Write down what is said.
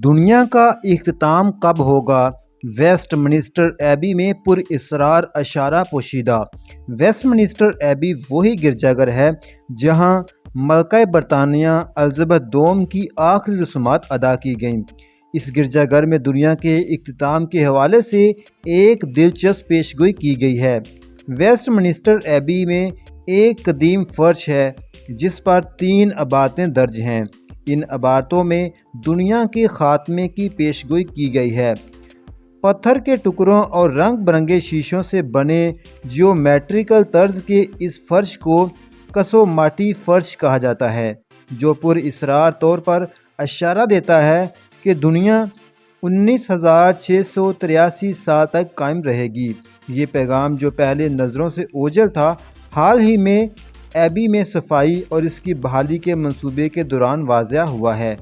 دنیا کا اختتام کب ہوگا؟ ویسٹ منسٹر ایبی میں پراسرار اشارہ پوشیدہ۔ ویسٹ منسٹر ایبی وہی گرجا گھر ہے جہاں ملکہ برطانیہ الزبتھ دوم کی آخری رسومات ادا کی گئیں۔ اس گرجا گھر میں دنیا کے اختتام کے حوالے سے ایک دلچسپ پیش گوئی کی گئی ہے۔ ویسٹ منسٹر ایبی میں ایک قدیم فرش ہے جس پر 3 عبارتیں درج ہیں۔ ان عبارتوں میں دنیا کے خاتمے کی پیش گوئی کی گئی ہے۔ پتھر کے ٹکڑوں اور رنگ برنگے شیشوں سے بنے جیومیٹریکل طرز کے اس فرش کو کسوماٹی فرش کہا جاتا ہے، جو پراسرار طور پر اشارہ دیتا ہے کہ دنیا 19,683 سال تک قائم رہے گی۔ یہ پیغام، جو پہلے نظروں سے اوجھل تھا، حال ہی میں ایبی میں صفائی اور اس کی بحالی کے منصوبے کے دوران واضح ہوا ہے۔